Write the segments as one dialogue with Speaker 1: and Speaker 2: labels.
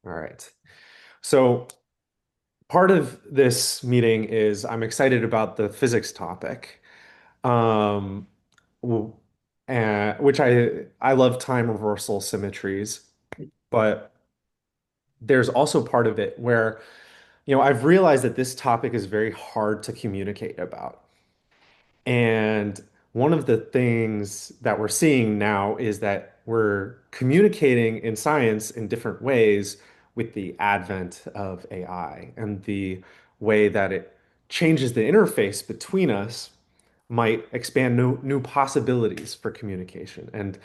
Speaker 1: All right. So part of this meeting is I'm excited about the physics topic, um, w- which I love time reversal symmetries, but there's also part of it where, I've realized that this topic is very hard to communicate about. And one of the things that we're seeing now is that we're communicating in science in different ways with the advent of AI, and the way that it changes the interface between us might expand new possibilities for communication. And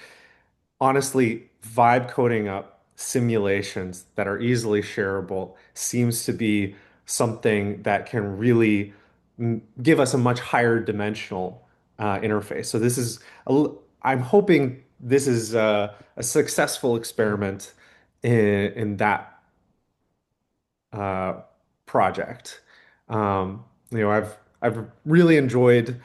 Speaker 1: honestly, vibe coding up simulations that are easily shareable seems to be something that can really give us a much higher dimensional interface. So I'm hoping this is a successful experiment in that uh, project. I've really enjoyed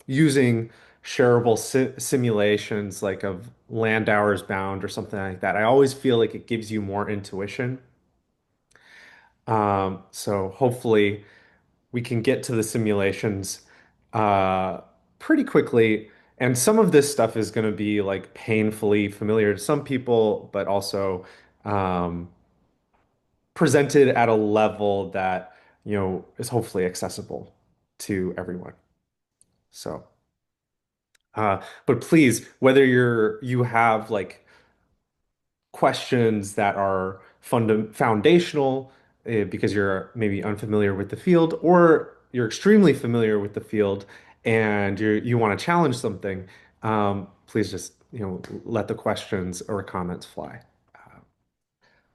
Speaker 1: using shareable simulations like of Landauer's bound or something like that. I always feel like it gives you more intuition. So hopefully we can get to the simulations uh, pretty quickly. And some of this stuff is going to be like painfully familiar to some people, but also um, presented at a level that, is hopefully accessible to everyone. So, but please, whether you have like questions that are foundational because you're maybe unfamiliar with the field, or you're extremely familiar with the field and you want to challenge something, please just, let the questions or comments fly.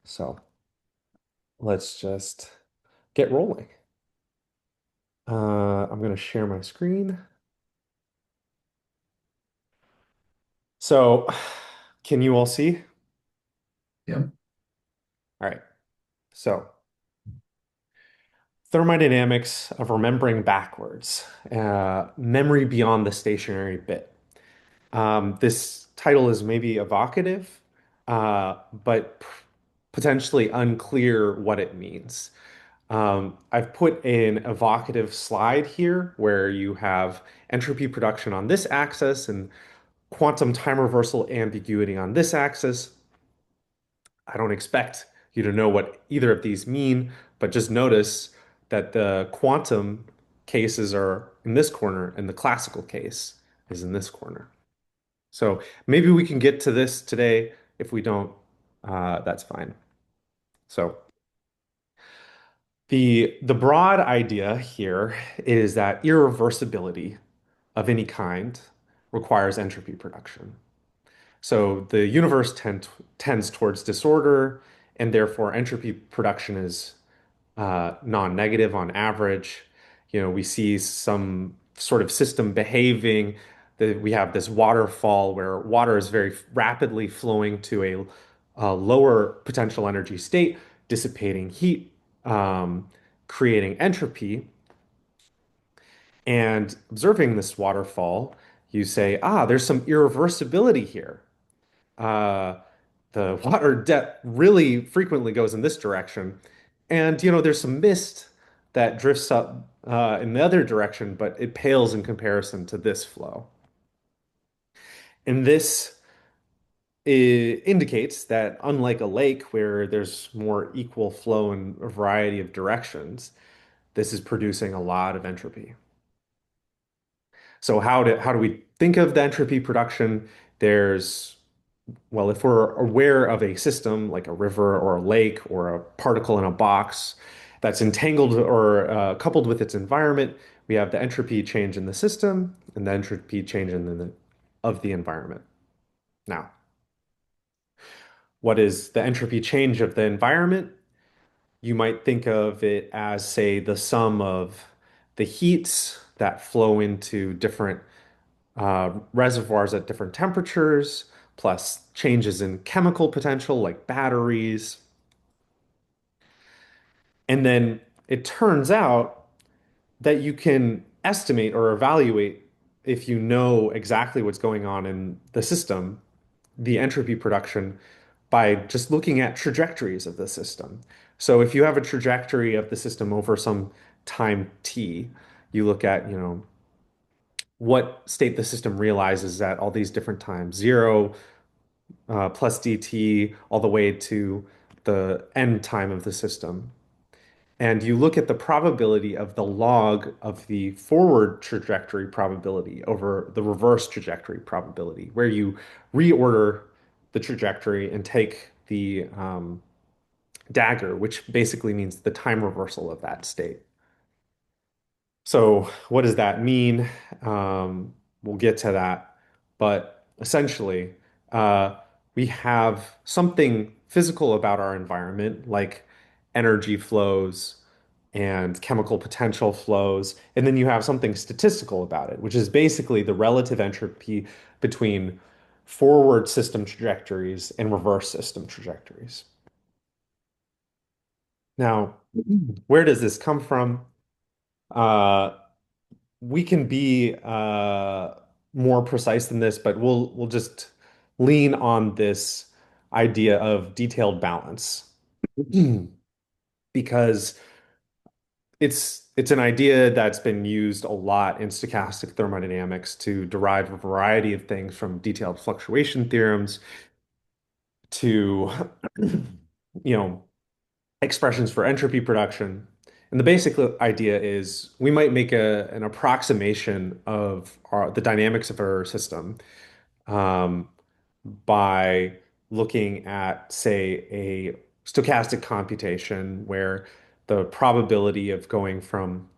Speaker 1: So let's just get rolling. I'm going to share my screen. So, can you all see?
Speaker 2: Yeah.
Speaker 1: All right. So, thermodynamics of remembering backwards, memory beyond the stationary bit. This title is maybe evocative, but potentially unclear what it means. I've put an evocative slide here where you have entropy production on this axis and quantum time reversal ambiguity on this axis. I don't expect you to know what either of these mean, but just notice that the quantum cases are in this corner and the classical case is in this corner. So maybe we can get to this today. If we don't, that's fine. So the broad idea here is that irreversibility of any kind requires entropy production. So the universe tends towards disorder, and therefore entropy production is non-negative on average. We see some sort of system behaving. That we have this waterfall where water is very rapidly flowing to a lower potential energy state, dissipating heat, creating entropy. And observing this waterfall, you say, there's some irreversibility here. Uh, the water depth really frequently goes in this direction. And, there's some mist that drifts up in the other direction, but it pales in comparison to this flow. And this indicates that unlike a lake where there's more equal flow in a variety of directions, this is producing a lot of entropy. So how do we think of the entropy production? There's Well, if we're aware of a system like a river or a lake or a particle in a box that's entangled or coupled with its environment, we have the entropy change in the system and the entropy change of the environment. Now, what is the entropy change of the environment? You might think of it as, say, the sum of the heats that flow into different reservoirs at different temperatures, plus changes in chemical potential like batteries. And then it turns out that you can estimate or evaluate, if you know exactly what's going on in the system, the entropy production by just looking at trajectories of the system. So if you have a trajectory of the system over some time t, you look at, what state the system realizes at all these different times, 0 plus dt all the way to the end time of the system. And you look at the probability of the log of the forward trajectory probability over the reverse trajectory probability, where you reorder the trajectory and take the dagger, which basically means the time reversal of that state. So, what does that mean? We'll get to that. But essentially, uh, we have something physical about our environment, like energy flows and chemical potential flows. And then you have something statistical about it, which is basically the relative entropy between forward system trajectories and reverse system trajectories. Now, where does this come from? Uh, we can be more precise than this, but we'll just lean on this idea of detailed balance because it's an idea that's been used a lot in stochastic thermodynamics to derive a variety of things from detailed fluctuation theorems to you know expressions for entropy production. And the basic idea is we might make an approximation of the dynamics of our system um, by looking at, say, a stochastic computation where the probability of going from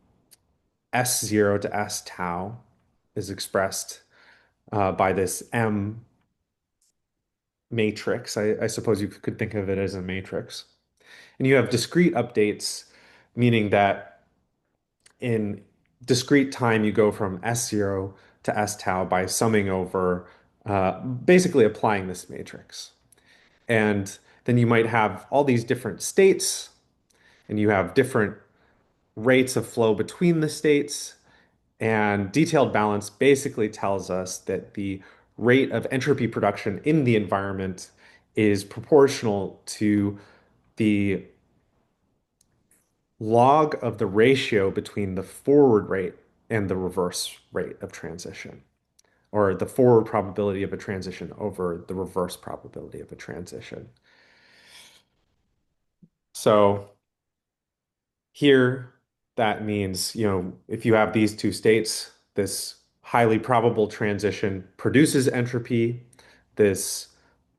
Speaker 1: S0 to S tau is expressed by this M matrix. I suppose you could think of it as a matrix. And you have discrete updates, meaning that in discrete time, you go from S0 to S tau by summing over, basically applying this matrix. And then you might have all these different states, and you have different rates of flow between the states. And detailed balance basically tells us that the rate of entropy production in the environment is proportional to the log of the ratio between the forward rate and the reverse rate of transition, or the forward probability of a transition over the reverse probability of a transition. So here, that means, if you have these two states, this highly probable transition produces entropy, this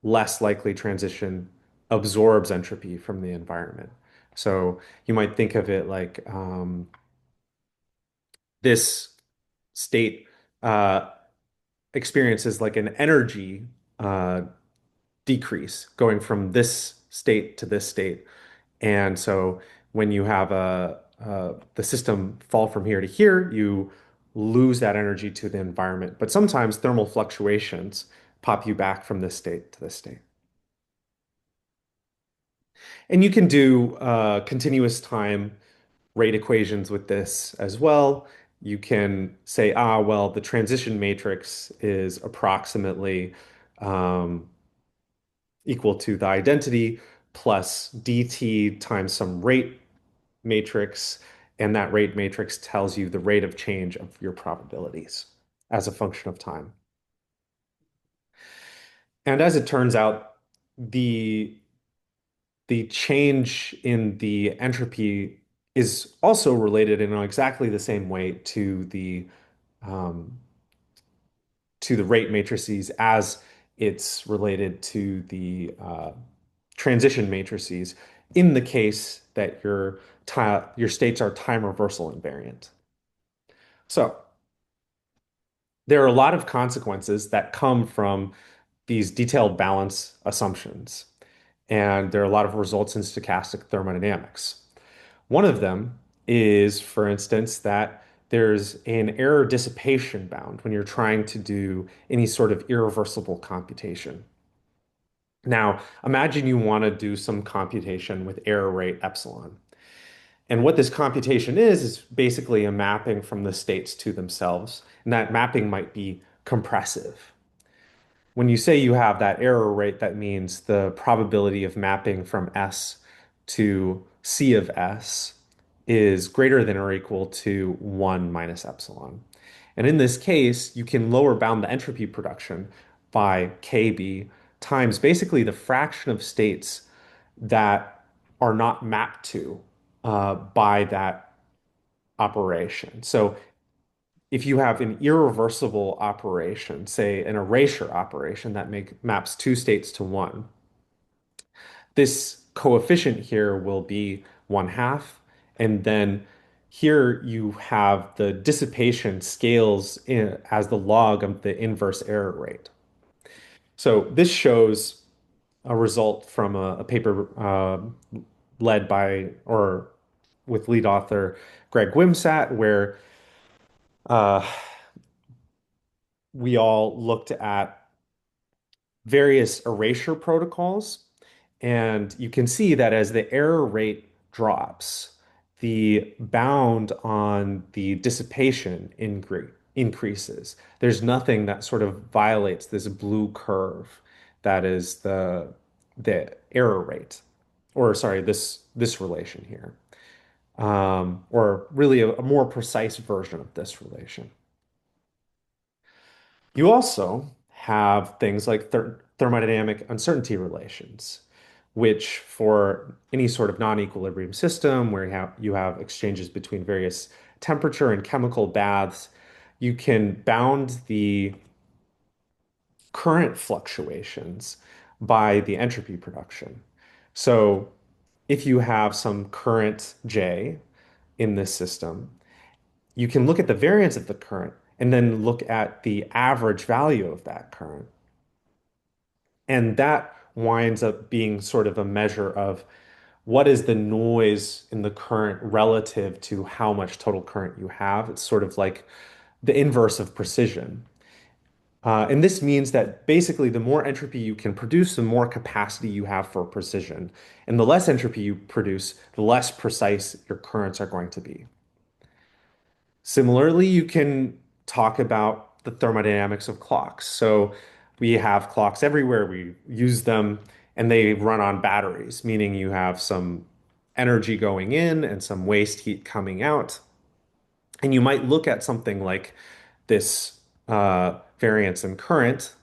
Speaker 1: less likely transition absorbs entropy from the environment. So you might think of it like this state uh, experiences like an energy uh, decrease going from this state to this state. And so when you have the system fall from here to here, you lose that energy to the environment. But sometimes thermal fluctuations pop you back from this state to this state. And you can do continuous time rate equations with this as well. You can say, well, the transition matrix is approximately um, equal to the identity plus dt times some rate matrix, and that rate matrix tells you the rate of change of your probabilities as a function of time. And as it turns out, the the change in the entropy is also related in exactly the same way um, to the rate matrices as it's related to the transition matrices in the case that your states are time reversal invariant. So there are a lot of consequences that come from these detailed balance assumptions, and there are a lot of results in stochastic thermodynamics. One of them is, for instance, that there's an error dissipation bound when you're trying to do any sort of irreversible computation. Now, imagine you want to do some computation with error rate epsilon. And what this computation is basically a mapping from the states to themselves. And that mapping might be compressive. When you say you have that error rate, that means the probability of mapping from S to C of S is greater than or equal to 1 minus epsilon. And in this case, you can lower bound the entropy production by KB times basically the fraction of states that are not mapped to by that operation. So if you have an irreversible operation, say an erasure operation that maps two states to one, this coefficient here will be 1/2. And then here you have the dissipation scales as the log of the inverse error rate. So this shows a result from a paper led by or with lead author Greg Wimsatt, where uh, we all looked at various erasure protocols. And you can see that as the error rate drops, the bound on the dissipation increases. There's nothing that sort of violates this blue curve that is the error rate, or sorry, this relation here, or really a more precise version of this relation. You also have things like thermodynamic uncertainty relations, which for any sort of non-equilibrium system where you have exchanges between various temperature and chemical baths, you can bound the current fluctuations by the entropy production. So if you have some current J in this system, you can look at the variance of the current and then look at the average value of that current. And that winds up being sort of a measure of what is the noise in the current relative to how much total current you have. It's sort of like the inverse of precision. And this means that basically the more entropy you can produce, the more capacity you have for precision. And the less entropy you produce, the less precise your currents are going to be. Similarly, you can talk about the thermodynamics of clocks. So we have clocks everywhere. We use them and they run on batteries, meaning you have some energy going in and some waste heat coming out. And you might look at something like this variance in current.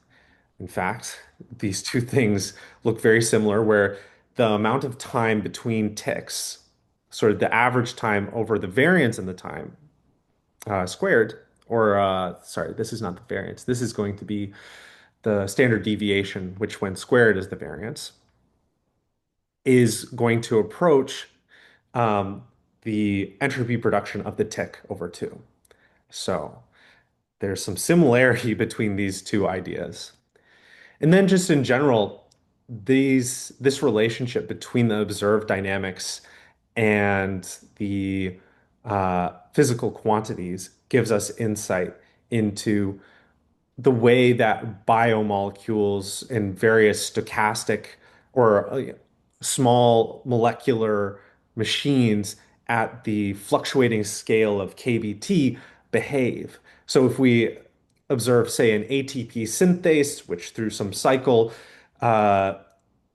Speaker 1: In fact, these two things look very similar, where the amount of time between ticks, sort of the average time over the variance in the time, squared, or sorry, this is not the variance. This is going to be the standard deviation, which when squared is the variance, is going to approach um, the entropy production of the tick over two. So there's some similarity between these two ideas. And then just in general, this relationship between the observed dynamics and the physical quantities gives us insight into the way that biomolecules and various stochastic or small molecular machines at the fluctuating scale of kBt behave. So if we observe, say, an ATP synthase, which through some cycle uh,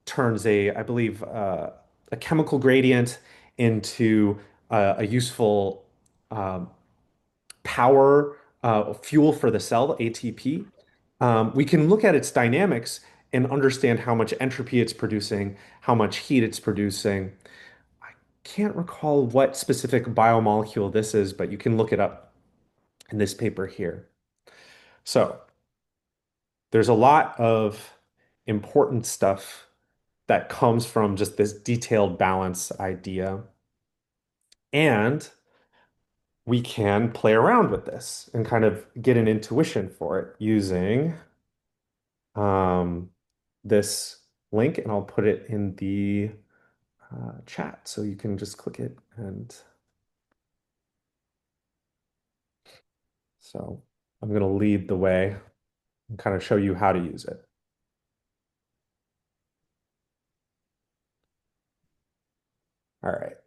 Speaker 1: turns I believe, a chemical gradient into a useful um, power fuel for the cell, ATP, we can look at its dynamics and understand how much entropy it's producing, how much heat it's producing. I can't recall what specific biomolecule this is, but you can look it up in this paper here. So there's a lot of important stuff that comes from just this detailed balance idea. And we can play around with this and kind of get an intuition for it using um, this link, and I'll put it in the chat so you can just click it. And so I'm going to lead the way and kind of show you how to use it. All right.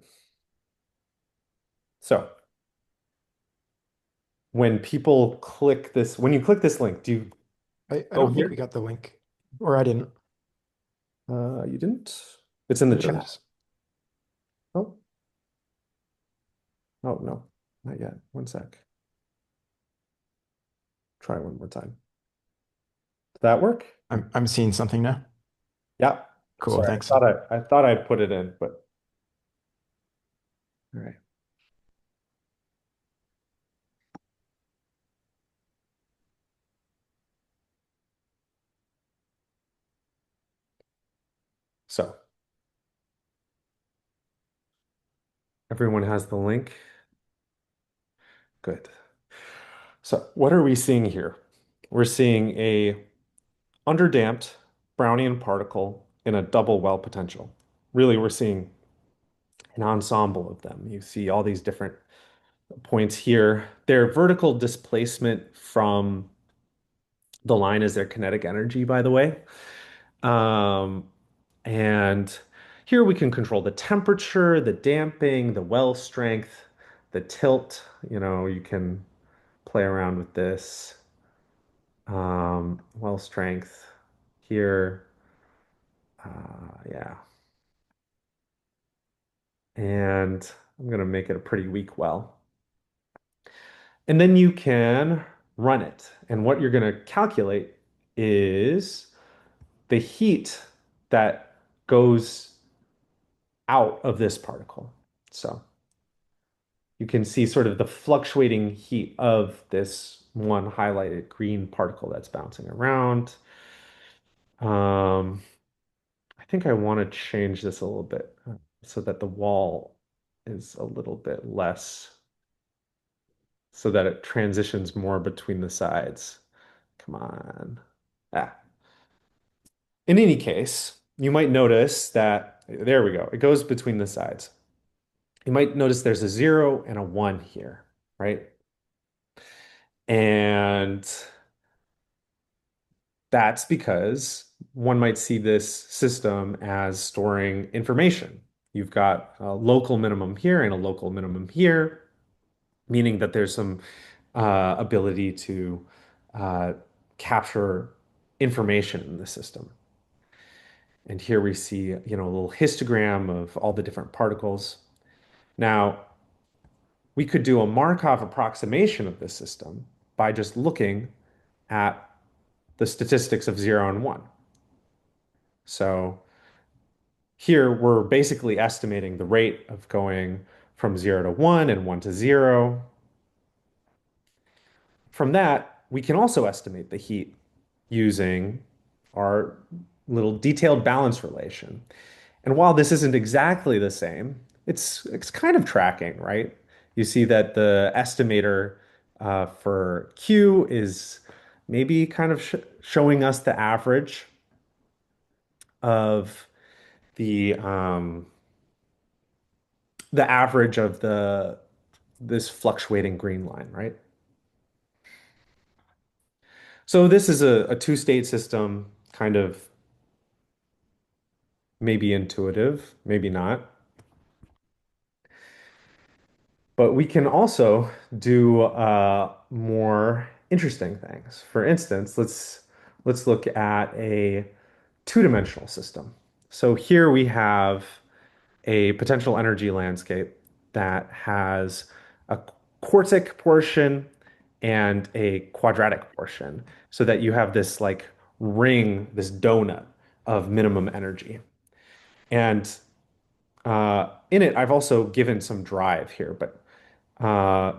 Speaker 1: So when you click this link, do you
Speaker 2: I
Speaker 1: Oh,
Speaker 2: don't think we
Speaker 1: here?
Speaker 2: got the link, or I didn't.
Speaker 1: You didn't? It's in the
Speaker 2: There it
Speaker 1: chat.
Speaker 2: is.
Speaker 1: Oh, oh no, not yet. One sec. Try one more time. Did that work?
Speaker 2: I'm seeing something now.
Speaker 1: Yeah.
Speaker 2: Cool,
Speaker 1: Sorry,
Speaker 2: thanks.
Speaker 1: I thought I'd put it in, but all right. So everyone has the link. Good. So what are we seeing here? We're seeing a underdamped Brownian particle in a double well potential. Really, we're seeing an ensemble of them. You see all these different points here. Their vertical displacement from the line is their kinetic energy, by the way. Um, and here we can control the temperature, the damping, the well strength, the tilt. You can play around with this. Well strength here. Yeah. And I'm going to make it a pretty weak well. And then you can run it. And what you're going to calculate is the heat that goes out of this particle. So you can see sort of the fluctuating heat of this one highlighted green particle that's bouncing around. Um, I think I want to change this a little bit so that the wall is a little bit less, so that it transitions more between the sides. Come on. Ah. In any case, you might notice that, there we go, it goes between the sides. You might notice there's a 0 and a 1 here, right? And that's because one might see this system as storing information. You've got a local minimum here and a local minimum here, meaning that there's some ability to uh, capture information in the system. And here we see, a little histogram of all the different particles. Now, we could do a Markov approximation of this system by just looking at the statistics of 0 and 1. So here we're basically estimating the rate of going from 0 to 1 and 1 to 0. From that, we can also estimate the heat using our little detailed balance relation. And while this isn't exactly the same, it's kind of tracking, right? You see that the estimator for Q is maybe kind of sh showing us of the um, the average of the this fluctuating green line, right? So this is a two-state system, kind of maybe intuitive, maybe not. But we can also do more interesting things. For instance, let's look at a two-dimensional system. So here we have a potential energy landscape that has a quartic portion and a quadratic portion, so that you have this like ring, this donut of minimum energy. And in it, I've also given some drive here, but uh,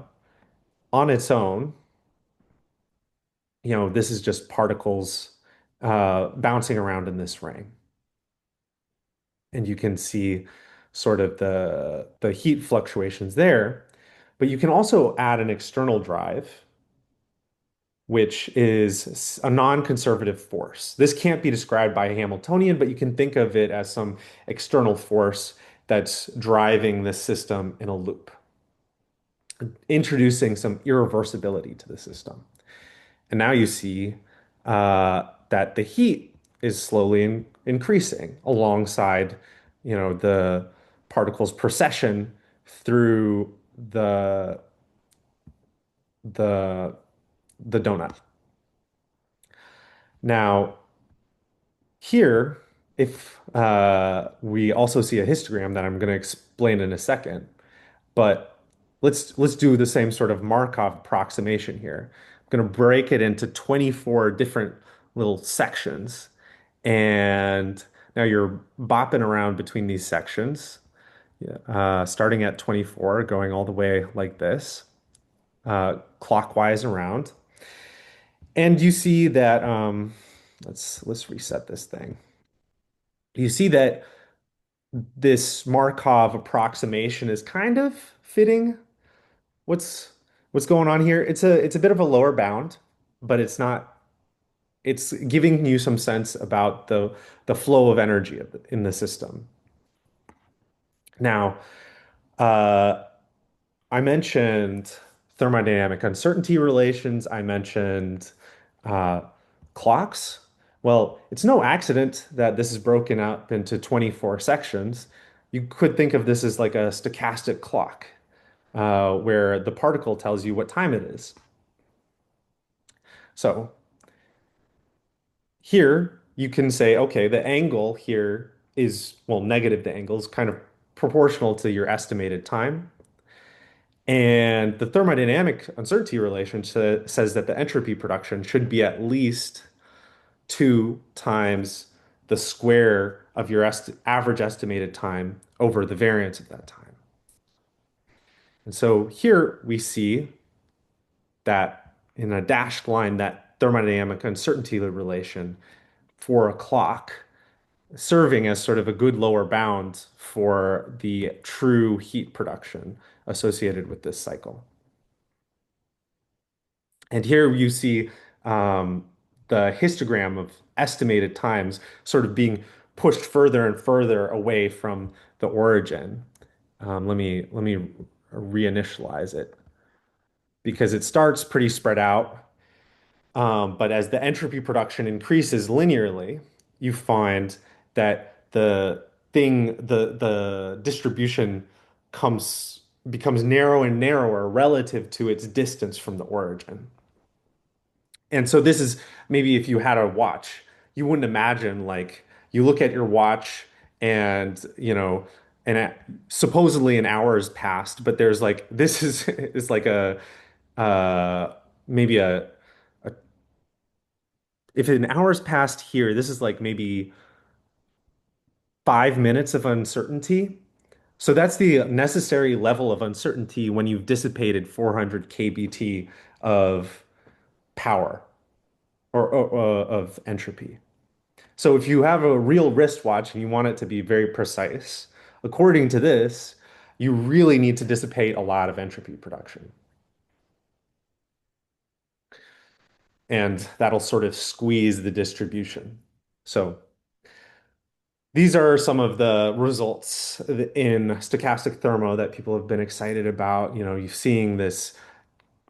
Speaker 1: on its own, this is just particles bouncing around in this ring. And you can see sort of the heat fluctuations there. But you can also add an external drive, which is a non-conservative force. This can't be described by a Hamiltonian, but you can think of it as some external force that's driving the system in a loop, introducing some irreversibility to the system. And now you see that the heat is slowly increasing alongside, the particles' precession through the the donut. Now, here, if we also see a histogram that I'm going to explain in a second, but let's do the same sort of Markov approximation here. I'm going to break it into 24 different little sections, and now you're bopping around between these sections, starting at 24, going all the way like this, clockwise around, and you see that let's reset this thing. You see that this Markov approximation is kind of fitting what's what's going on here. It's a bit of a lower bound, but it's not. It's giving you some sense about the flow of energy in the system. Now, uh, I mentioned thermodynamic uncertainty relations. I mentioned uh, clocks. Well, it's no accident that this is broken up into 24 sections. You could think of this as like a stochastic clock, where the particle tells you what time it is. So here you can say, okay, the angle here is, well, negative the angle is kind of proportional to your estimated time. And the thermodynamic uncertainty relation says that the entropy production should be at least two times the square of your average estimated time over the variance of that time. And so here we see that in a dashed line, that thermodynamic uncertainty relation for a clock serving as sort of a good lower bound for the true heat production associated with this cycle. And here you see um, the histogram of estimated times sort of being pushed further and further away from the origin. Let me reinitialize it because it starts pretty spread out. But as the entropy production increases linearly, you find that the distribution becomes narrow and narrower relative to its distance from the origin. And so this is maybe if you had a watch, you wouldn't imagine like you look at your watch and supposedly an hour has passed, but there's like this is like a uh maybe a if an hour's passed here, this is like maybe 5 minutes of uncertainty. So that's the necessary level of uncertainty when you've dissipated 400 kBT of power or of entropy. So if you have a real wristwatch and you want it to be very precise, according to this, you really need to dissipate a lot of entropy production. And that'll sort of squeeze the distribution. So these are some of the results in stochastic thermo that people have been excited about. You know, you're seeing this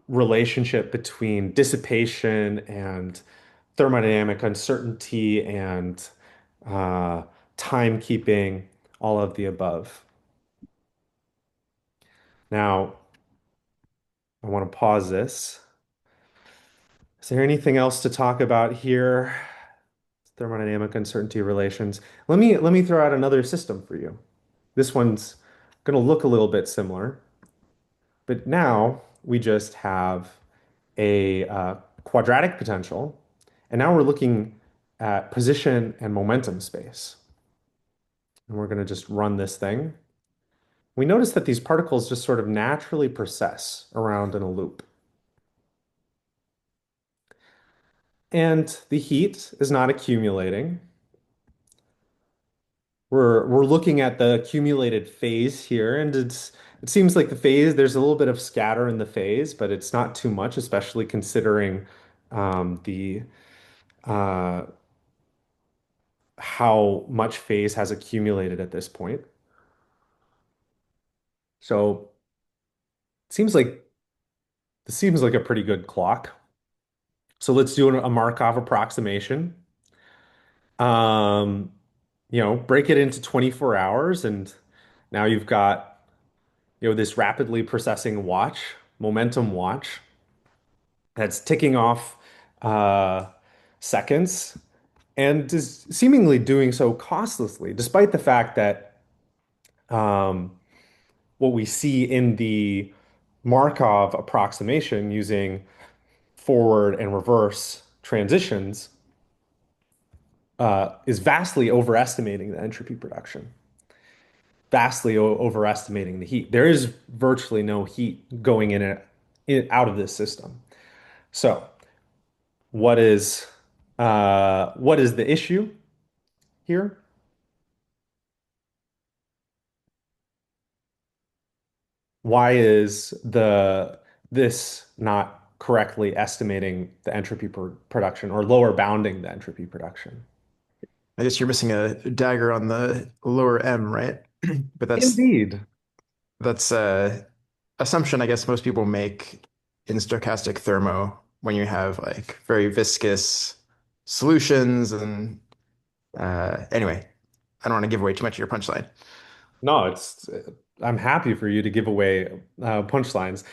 Speaker 1: relationship between dissipation and thermodynamic uncertainty and uh, timekeeping, all of the above. Now, I want to pause this. Is there anything else to talk about here? Thermodynamic uncertainty relations. Let me throw out another system for you. This one's going to look a little bit similar, but now we just have a quadratic potential, and now we're looking at position and momentum space. And we're going to just run this thing. We notice that these particles just sort of naturally precess around in a loop. And the heat is not accumulating. We're looking at the accumulated phase here, and it seems like the phase, there's a little bit of scatter in the phase, but it's not too much, especially considering the uh, how much phase has accumulated at this point. So it seems like this seems like a pretty good clock. So let's do a Markov approximation. Um, break it into 24 hours, and now you've got, this rapidly processing momentum watch that's ticking off uh, seconds and is seemingly doing so costlessly, despite the fact that um, what we see in the Markov approximation using forward and reverse transitions is vastly overestimating the entropy production, vastly overestimating the heat. There is virtually no heat going out of this system. So, what is the issue here? Why is the this not correctly estimating the entropy production or lower bounding the entropy production?
Speaker 2: I guess you're missing a dagger on the lower M, right? But
Speaker 1: Indeed.
Speaker 2: that's a assumption I guess most people make in stochastic thermo when you have like very viscous solutions and anyway, I don't want to give away too much of your punchline.
Speaker 1: No, it's I'm happy for you to give away punchlines.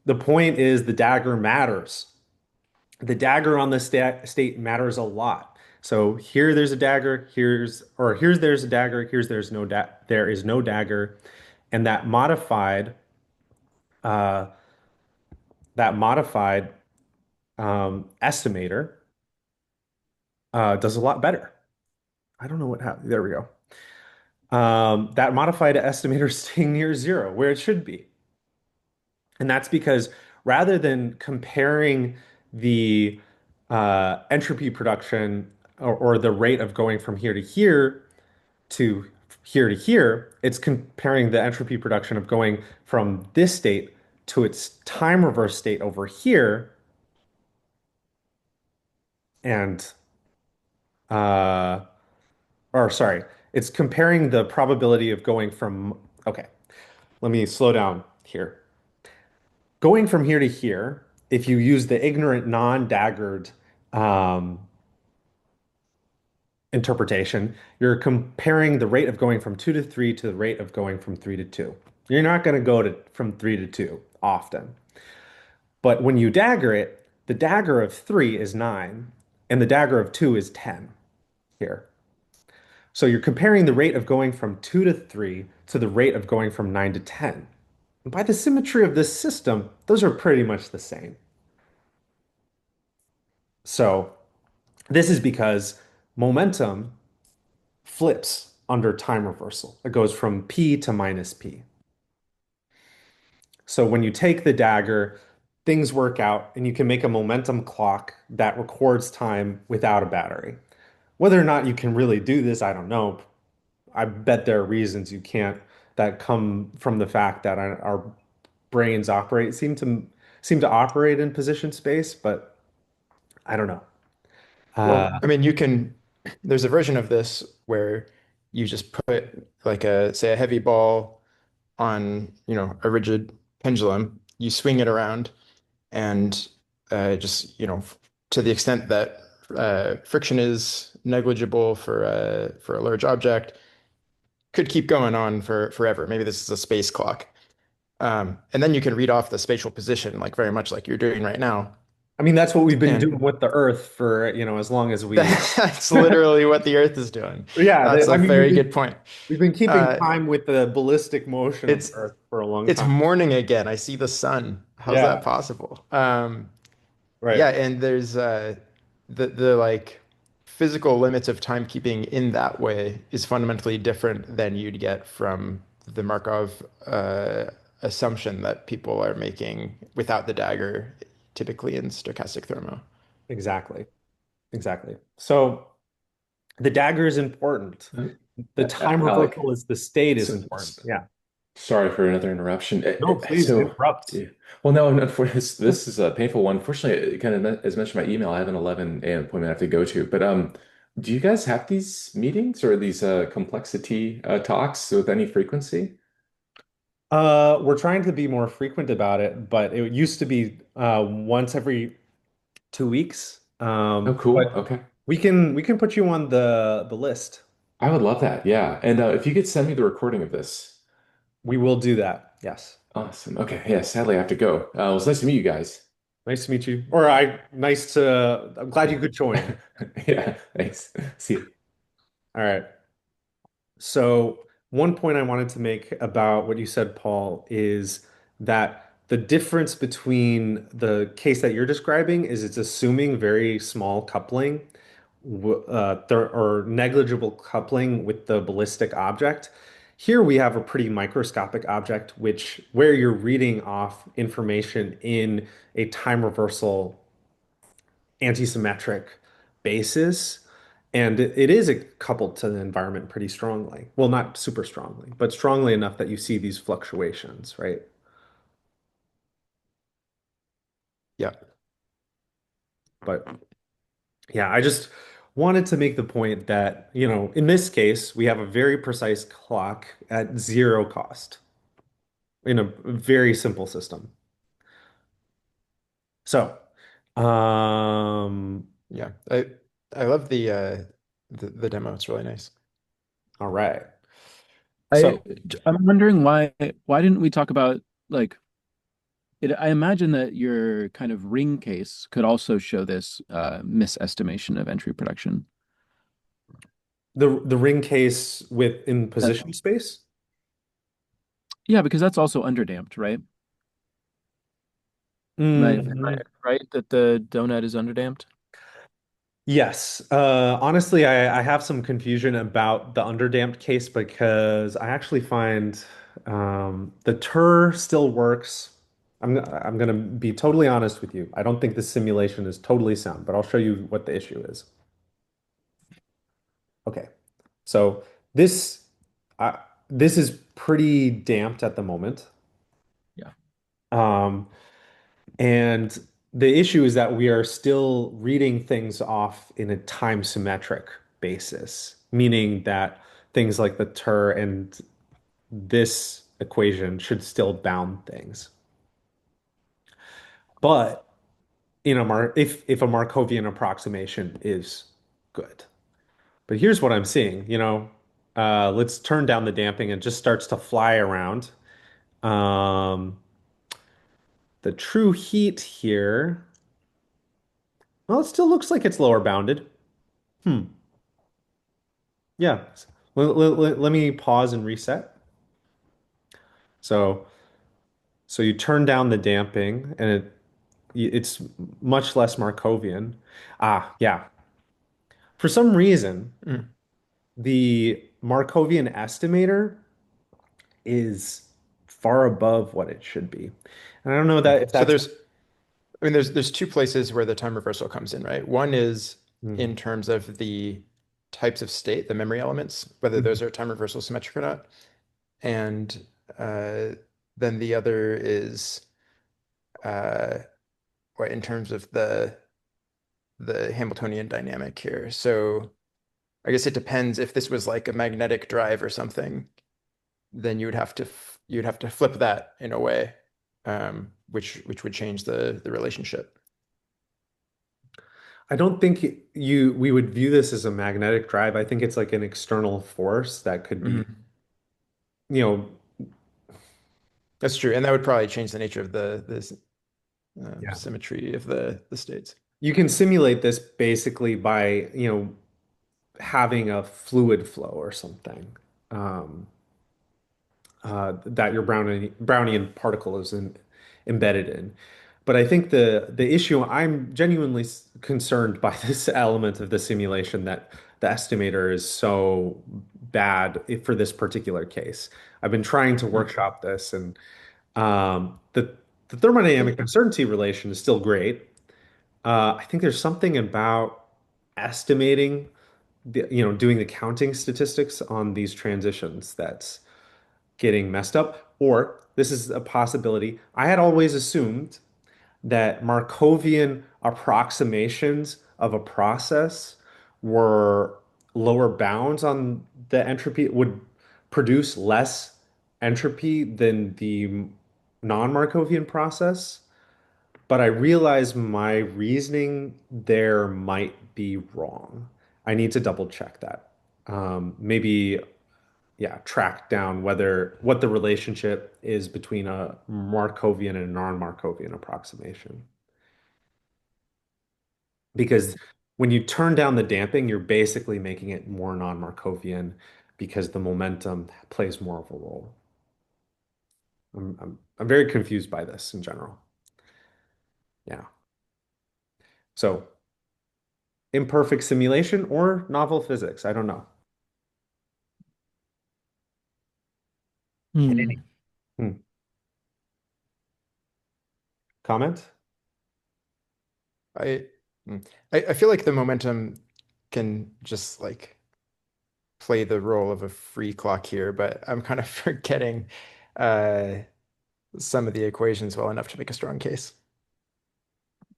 Speaker 1: The point is the dagger matters. The dagger on the state matters a lot. So here there's a dagger, here's there's a dagger, here's there is no dagger, and uh, that modified estimator does a lot better. I don't know what happened. There we go. That modified estimator is staying near zero, where it should be. And that's because rather than comparing the entropy production or the rate of going from to here to here, it's comparing the entropy production of going from this state to its time reverse state over here. And, uh, or sorry, it's comparing the probability of going from, okay, let me slow down here. Going from here to here, if you use the ignorant non-daggered um, interpretation, you're comparing the rate of going from two to three to the rate of going from three to two. You're not going to go to from three to two often. But when you dagger it, the dagger of three is nine, and the dagger of two is 10 here. So you're comparing the rate of going from two to three to the rate of going from nine to 10. And by the symmetry of this system, those are pretty much the same. So this is because momentum flips under time reversal. It goes from P to minus P. So when you take the dagger, things work out and you can make a momentum clock that records time without a battery. Whether or not you can really do this, I don't know. I bet there are reasons you can't that come from the fact that our brains seem to operate in position space, but I don't know.
Speaker 2: Well,
Speaker 1: Uh,
Speaker 2: I mean, there's a version of this where you just put like say a heavy ball on, a rigid pendulum, you swing it around and just, to the extent that friction is negligible for a large object, could keep going on for forever. Maybe this is a space clock. And then you can read off the spatial position, like very much like you're doing right now.
Speaker 1: I mean, that's what we've been doing
Speaker 2: And
Speaker 1: with the Earth for, as long as we.
Speaker 2: that's literally what the Earth is doing.
Speaker 1: Yeah,
Speaker 2: That's
Speaker 1: I
Speaker 2: a
Speaker 1: mean,
Speaker 2: very good point.
Speaker 1: we've been keeping
Speaker 2: Uh,
Speaker 1: time with the ballistic motion of the
Speaker 2: it's
Speaker 1: Earth for a long
Speaker 2: it's
Speaker 1: time.
Speaker 2: morning again. I see the sun. How's that
Speaker 1: Yeah,
Speaker 2: possible?
Speaker 1: right.
Speaker 2: Yeah, and there's the like physical limits of timekeeping in that way is fundamentally different than you'd get from the Markov assumption that people are making without the dagger, typically in stochastic thermo.
Speaker 1: Exactly. Exactly. So the dagger is important. The time
Speaker 3: Alec,
Speaker 1: reversal is the state is
Speaker 3: so,
Speaker 1: important. Yeah.
Speaker 3: sorry for another interruption.
Speaker 1: No, please
Speaker 3: So,
Speaker 1: interrupt.
Speaker 3: yeah. Well, no, unfortunately, this is a painful one. Fortunately, kind of as mentioned in my email, I have an 11 a.m. appointment I have to go to. But do you guys have these meetings or these complexity talks with any frequency?
Speaker 1: We're trying to be more frequent about it, but it used to be once every 2 weeks.
Speaker 3: Oh, cool.
Speaker 1: But
Speaker 3: Okay.
Speaker 1: we can put you on the list.
Speaker 3: I would love that. Yeah. And if you could send me the recording of this.
Speaker 1: We will do that. Yes.
Speaker 3: Awesome. Okay. Yeah. Sadly, I have to go. It was nice to meet you guys.
Speaker 1: Nice to meet you. I'm glad you could join.
Speaker 3: Yeah, thanks. See you.
Speaker 1: All right. So, one point I wanted to make about what you said, Paul, is that the difference between the case that you're describing is it's assuming very small coupling or negligible coupling with the ballistic object. Here we have a pretty microscopic object, which where you're reading off information in a time reversal anti-symmetric basis. And it is coupled to the environment pretty strongly. Well, not super strongly, but strongly enough that you see these fluctuations, right?
Speaker 2: Yeah.
Speaker 1: But yeah, I just wanted to make the point that, in this case, we have a very precise clock at zero cost in a very simple system. So,
Speaker 2: Yeah. I love the demo. It's really nice.
Speaker 1: all right.
Speaker 4: I
Speaker 1: So
Speaker 4: I'm wondering why didn't we talk about like it? I imagine that your kind of ring case could also show this misestimation of entry production.
Speaker 1: the ring case with in
Speaker 4: That,
Speaker 1: position space.
Speaker 4: yeah, because that's also underdamped, right?
Speaker 1: Mm,
Speaker 4: Right that the donut is underdamped.
Speaker 1: yes. Honestly, I have some confusion about the underdamped case because I actually find the TER still works. I'm gonna be totally honest with you. I don't think this simulation is totally sound, but I'll show you what the issue is. Okay. So this uh, this is pretty damped at the moment.
Speaker 4: Yeah.
Speaker 1: Um, And the issue is that we are still reading things off in a time symmetric basis, meaning that things like the TER and this equation should still bound things. But if a Markovian approximation is good. But here's what I'm seeing, let's turn down the damping and just starts to fly around. Um, the true heat here, well, it still looks like it's lower bounded. Hmm. Yeah. Let me pause and reset. So, so you turn down the damping and it's much less Markovian. Ah, yeah. For some reason,
Speaker 2: Mm.
Speaker 1: the Markovian estimator is far above what it should be. And I don't know that if
Speaker 2: So
Speaker 1: that's
Speaker 2: there's two places where the time reversal comes in, right? One is
Speaker 1: Mhm.
Speaker 2: in terms of the types of state, the memory elements, whether
Speaker 1: Mhm.
Speaker 2: those are time reversal symmetric or not. And then the other is uh, in terms of the Hamiltonian dynamic here. So I guess it depends if this was like a magnetic drive or something, then you'd have to flip that in a way, which would change the relationship.
Speaker 1: I don't think we would view this as a magnetic drive. I think it's like an external force that could be,
Speaker 2: Mhm.
Speaker 1: you know,
Speaker 2: That's true, and that would probably change the nature of the
Speaker 1: yeah.
Speaker 2: symmetry of the states.
Speaker 1: You can simulate this basically by, having a fluid flow or something um, that your Brownian particle is embedded in. But I think the issue, I'm genuinely concerned by this element of the simulation that the estimator is so bad for this particular case. I've been trying to
Speaker 2: Mm.
Speaker 1: workshop this, and the thermodynamic uncertainty relation is still great. I think there's something about estimating doing the counting statistics on these transitions that's getting messed up. Or this is a possibility. I had always assumed that Markovian approximations of a process were lower bounds on the entropy, would produce less entropy than the non-Markovian process. But I realize my reasoning there might be wrong. I need to double check that. Maybe, yeah, track down what the relationship is between a Markovian and a non-Markovian approximation. because when you turn down the damping, you're basically making it more non-Markovian because the momentum plays more of a role. I'm very confused by this in general. Yeah. So imperfect simulation or novel physics, I don't know.
Speaker 4: Hmm.
Speaker 1: Hmm. Comment?
Speaker 2: I, I feel like the momentum can just like play the role of a free clock here, but I'm kind of forgetting uh, some of the equations well enough to make a strong case.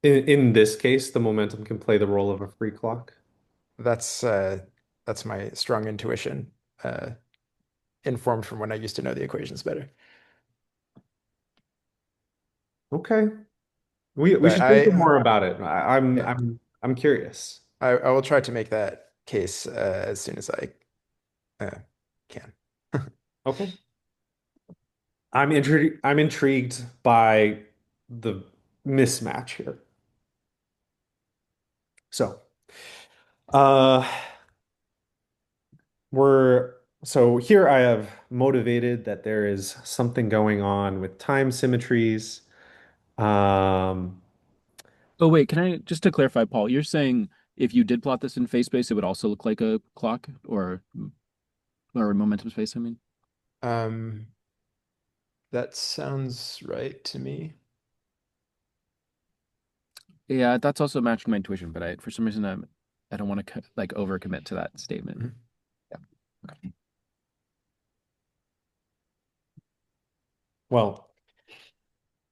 Speaker 1: In this case, the momentum can play the role of a free clock.
Speaker 2: That's uh, that's my strong intuition, uh, informed from when I used to know the equations better.
Speaker 1: Okay. We
Speaker 2: But
Speaker 1: should think more about it.
Speaker 2: yeah,
Speaker 1: I'm curious.
Speaker 2: I will try to make that case as soon as I uh, can.
Speaker 1: Okay. I'm intrigued by the mismatch here. So, uh we're so here I have motivated that there is something going on with time symmetries. Um
Speaker 4: Oh wait, can I just to clarify, Paul, you're saying if you did plot this in phase space, it would also look like a clock or momentum space, I mean.
Speaker 2: Um, that sounds right to me.
Speaker 4: Yeah, that's also matching my intuition, but I for some reason I don't want to like overcommit to that statement.
Speaker 2: Mhm.
Speaker 4: Yeah. Okay.
Speaker 1: well,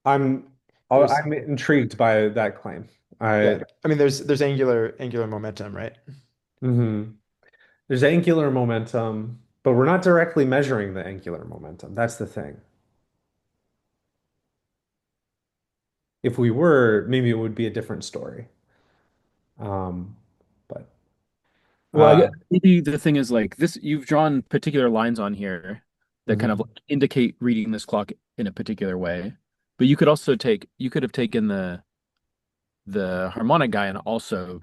Speaker 1: I'm
Speaker 2: There's
Speaker 1: I'm intrigued by that claim.
Speaker 2: Yeah,
Speaker 1: I
Speaker 2: I mean there's angular momentum, right?
Speaker 1: mhm. There's angular momentum, but we're not directly measuring the angular momentum. That's the thing. If we were, maybe it would be a different story. Um, but
Speaker 4: Well, I
Speaker 1: uh,
Speaker 4: guess maybe the thing is like this, you've drawn particular lines on here that kind of
Speaker 1: mhm.
Speaker 4: like indicate reading this clock in a particular way. But you could also you could have taken the harmonic guy and also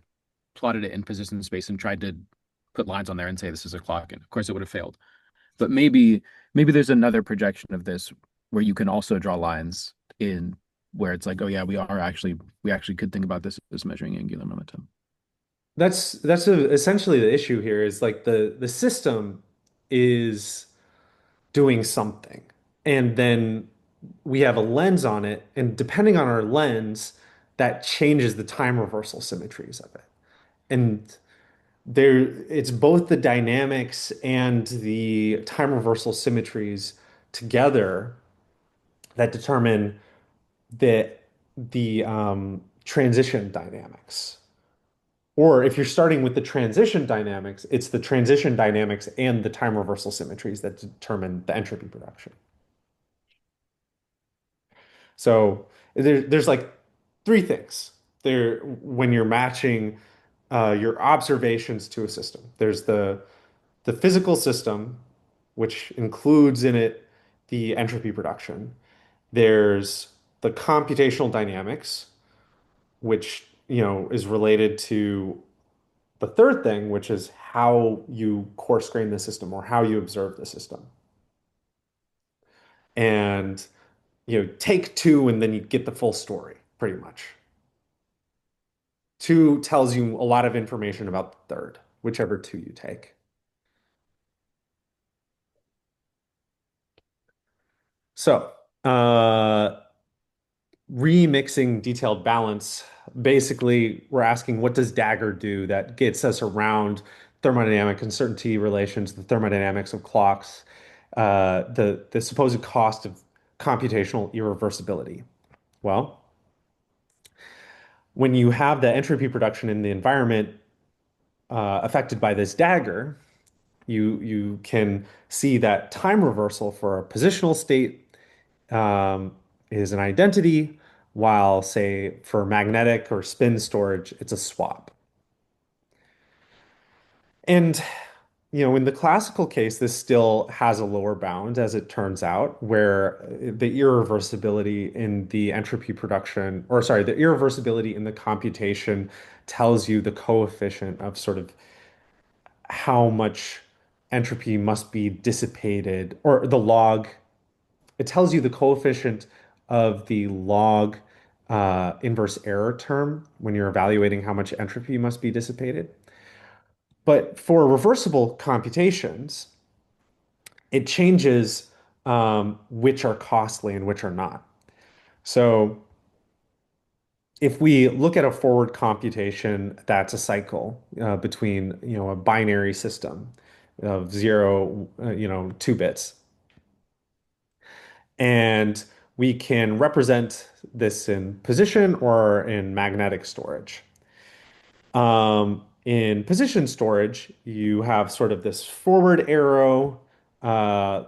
Speaker 4: plotted it in position space and tried to put lines on there and say this is a clock. And of course it would have failed. But maybe there's another projection of this where you can also draw lines in where it's like, oh yeah, we actually could think about this as measuring angular momentum.
Speaker 1: Essentially the issue here is like the system is doing something, and then we have a lens on it, and depending on our lens, that changes the time reversal symmetries of it. And there, it's both the dynamics and the time reversal symmetries together that determine the transition dynamics. Or if you're starting with the transition dynamics, it's the transition dynamics and the time reversal symmetries that determine the entropy production. So there's like three things there when you're matching your observations to a system. There's the physical system, which includes in it the entropy production. There's the computational dynamics, which is related to the third thing, which is how you coarse grain the system or how you observe the system. And take two and then you get the full story, pretty much. Two tells you a lot of information about the third, whichever two you take. So, remixing detailed balance, basically, we're asking what does Dagger do that gets us around thermodynamic uncertainty relations, the thermodynamics of clocks, the supposed cost of computational irreversibility. Well, when you have the entropy production in the environment affected by this dagger, you can see that time reversal for a positional state um, is an identity, while say for magnetic or spin storage, it's a swap. And in the classical case, this still has a lower bound, as it turns out, where the irreversibility in the entropy production, or sorry, the irreversibility in the computation tells you the coefficient of sort of how much entropy must be dissipated, or the log. It tells you the coefficient of the log inverse error term when you're evaluating how much entropy must be dissipated. But for reversible computations, it changes which are costly and which are not. So if we look at a forward computation that's a cycle between, a binary system of zero, 2 bits, and we can represent this in position or in magnetic storage. In position storage, you have sort of this forward arrow, uh,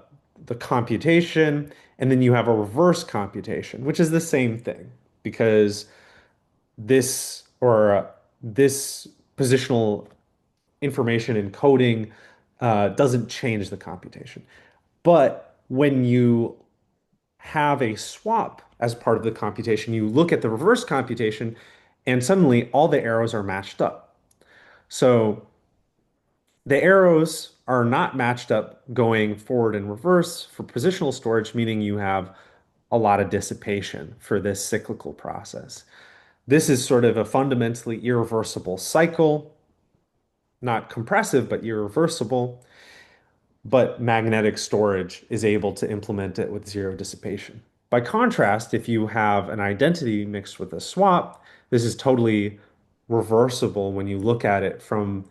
Speaker 1: the computation, and then you have a reverse computation, which is the same thing because this positional information encoding doesn't change the computation. But when you have a swap as part of the computation, you look at the reverse computation, and suddenly all the arrows are matched up. So the arrows are not matched up going forward and reverse for positional storage, meaning you have a lot of dissipation for this cyclical process. This is sort of a fundamentally irreversible cycle, not compressive, but irreversible. But magnetic storage is able to implement it with zero dissipation. By contrast, if you have an identity mixed with a swap, this is totally reversible when you look at it from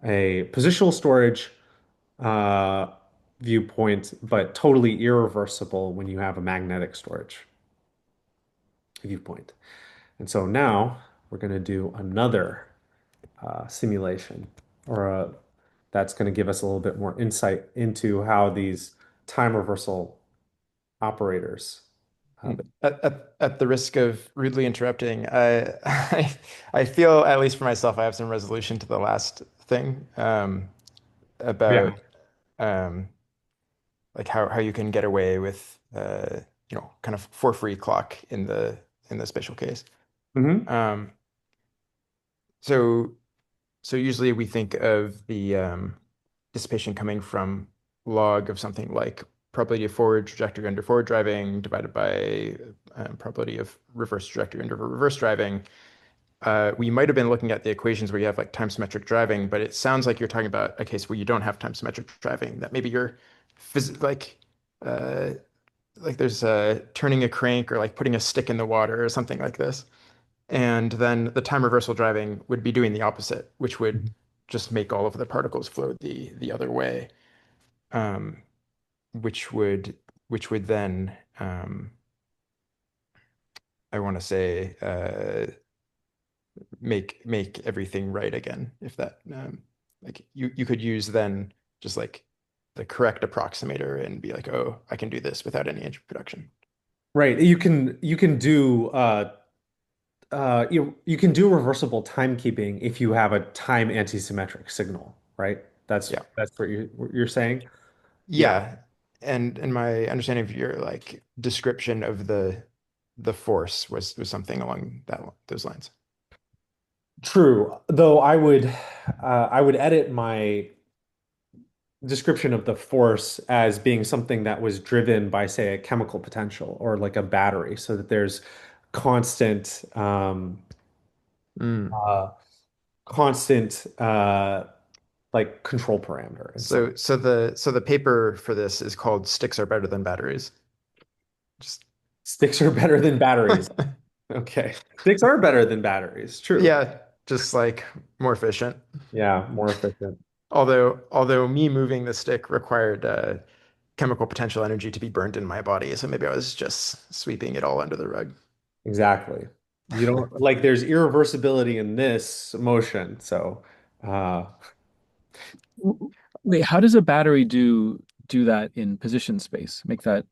Speaker 1: a positional storage uh, viewpoint, but totally irreversible when you have a magnetic storage viewpoint. And so now we're going to do another simulation or that's going to give us a little bit more insight into how these time reversal operators.
Speaker 2: At the risk of rudely interrupting, I feel, at least for myself, I have some resolution to the last thing
Speaker 1: Yeah.
Speaker 2: about um, like how you can get away with kind of for free clock in the spatial case.
Speaker 1: Hmm.
Speaker 2: Um, so so usually we think of the dissipation coming from log of something like probability of forward trajectory under forward driving divided by probability of reverse trajectory under reverse driving. We might have been looking at the equations where you have like time symmetric driving, but it sounds like you're talking about a case where you don't have time symmetric driving, that maybe you're like uh, there's turning a crank or like putting a stick in the water or something like this. And then the time reversal driving would be doing the opposite, which would just make all of the particles flow the other way, um, which would then I want to say make everything right again. If that like you could use then just like the correct approximator and be like, oh, I can do this without any introduction.
Speaker 1: Right. You can do you can do reversible timekeeping if you have a time antisymmetric signal, right? That's
Speaker 2: Yeah.
Speaker 1: that's what you're saying. Yeah.
Speaker 2: Yeah. And my understanding of your like description of the force was something along those lines.
Speaker 1: True. Though I would edit my description of the force as being something that was driven by, say, a chemical potential or like a battery, so that there's constant,
Speaker 2: Mm.
Speaker 1: uh, constant, like control parameter and so
Speaker 2: So the paper for this is called Sticks Are Better Than Batteries. Just
Speaker 1: sticks are better than batteries. Okay, sticks are better than batteries. True.
Speaker 2: yeah, just like more efficient.
Speaker 1: Yeah, more efficient.
Speaker 2: Although me moving the stick required chemical potential energy to be burned in my body, so maybe I was just sweeping it all under the rug.
Speaker 1: Exactly. You don't like there's irreversibility in this motion, so uh
Speaker 4: Wait, how does a battery do that in position space? Make that,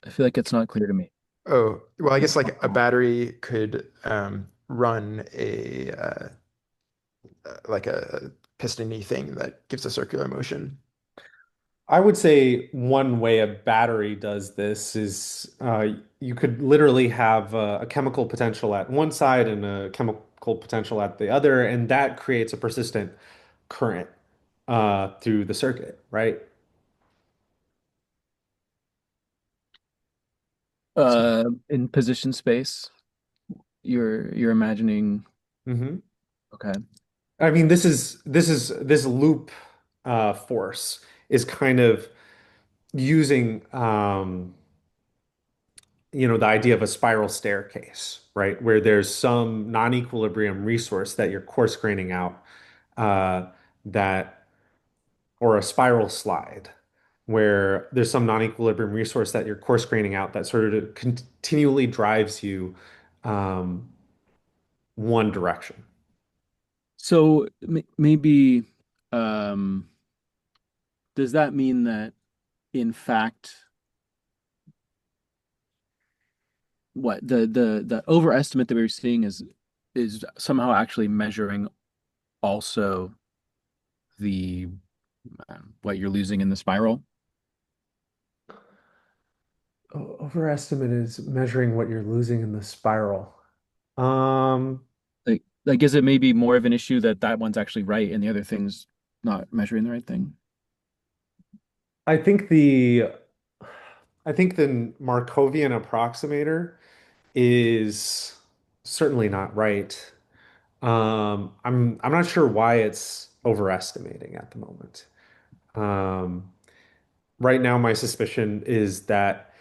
Speaker 4: I feel like it's not clear to me.
Speaker 2: Oh, well, I guess like a battery could run a like a pistony thing that gives a circular motion.
Speaker 1: I would say one way a battery does this is you could literally have a chemical potential at one side and a chemical potential at the other, and that creates a persistent current through the circuit, right? So,
Speaker 4: In position space, you're imagining.
Speaker 1: mhm.
Speaker 4: Okay.
Speaker 1: I mean, this loop force is kind of using the idea of a spiral staircase, right? Where there's some non-equilibrium resource that you're coarse graining out, uh, that or a spiral slide, where there's some non-equilibrium resource that you're coarse graining out that sort of continually drives you um, one direction.
Speaker 4: So maybe um, does that mean that in fact what the overestimate that we were seeing is somehow actually measuring also the what you're losing in the spiral?
Speaker 1: Overestimate is measuring what you're losing in the spiral. Um,
Speaker 4: Like is it maybe more of an issue that that one's actually right and the other thing's not measuring the right thing?
Speaker 1: I think the I think the Markovian approximator is certainly not right. I'm not sure why it's overestimating at the moment. Um, right now, my suspicion is that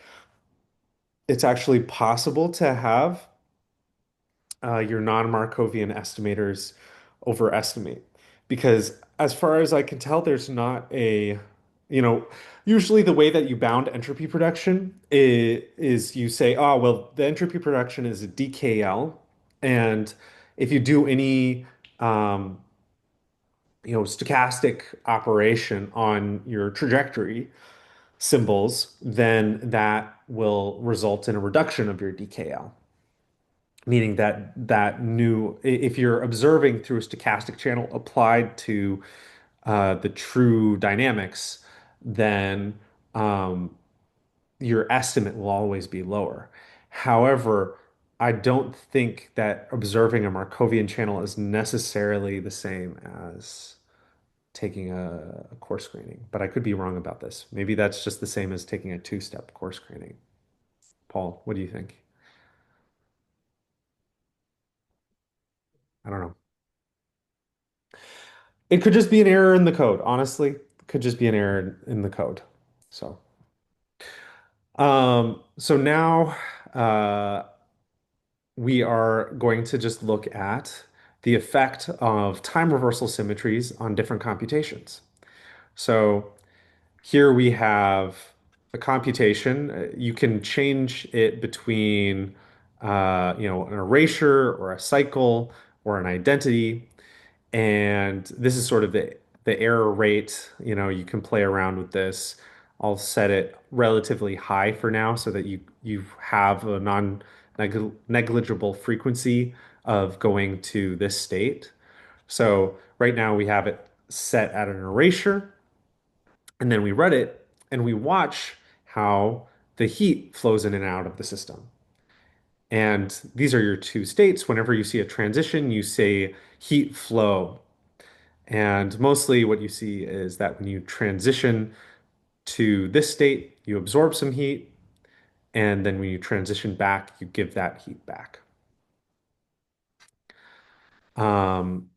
Speaker 1: it's actually possible to have your non-Markovian estimators overestimate. Because as far as I can tell, there's not you know, usually the way that you bound entropy production is you say, oh, well, the entropy production is a DKL. And if you do any, um, stochastic operation on your trajectory symbols, then that will result in a reduction of your DKL, meaning that if you're observing through a stochastic channel applied to the true dynamics, then um, your estimate will always be lower. However, I don't think that observing a Markovian channel is necessarily the same as taking a coarse graining, but I could be wrong about this. Maybe that's just the same as taking a two-step coarse graining. Paul, what do you think? I don't know. It could just be an error in the code, honestly. It could just be an error in the code. So, so now uh, we are going to just look at the effect of time reversal symmetries on different computations. So here we have a computation. You can change it between, an erasure or a cycle or an identity. And this is sort of the error rate. You can play around with this. I'll set it relatively high for now so that you have a non-negligible frequency of going to this state. So right now we have it set at an erasure, and then we run it and we watch how the heat flows in and out of the system. And these are your two states. Whenever you see a transition, you say heat flow. And mostly what you see is that when you transition to this state, you absorb some heat, and then when you transition back, you give that heat back. Um,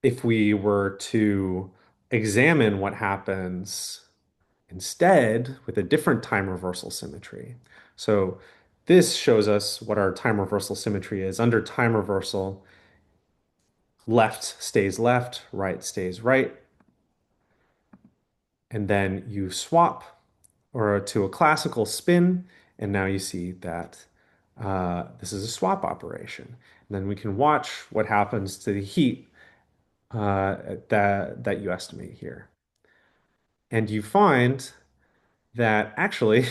Speaker 1: if we were to examine what happens instead with a different time reversal symmetry. So this shows us what our time reversal symmetry is. Under time reversal, left stays left, right stays right, and then you swap or to a classical spin, and now you see that this is a swap operation. And then we can watch what happens to the heat that you estimate here. And you find that actually,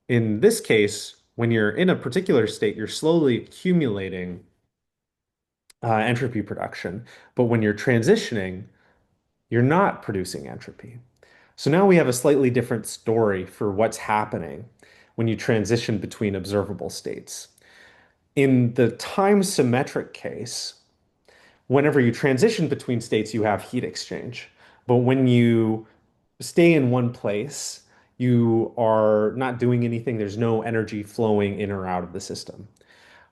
Speaker 1: in this case, when you're in a particular state, you're slowly accumulating entropy production. But when you're transitioning, you're not producing entropy. So now we have a slightly different story for what's happening when you transition between observable states. In the time symmetric case, whenever you transition between states, you have heat exchange. But when you stay in one place, you are not doing anything. There's no energy flowing in or out of the system.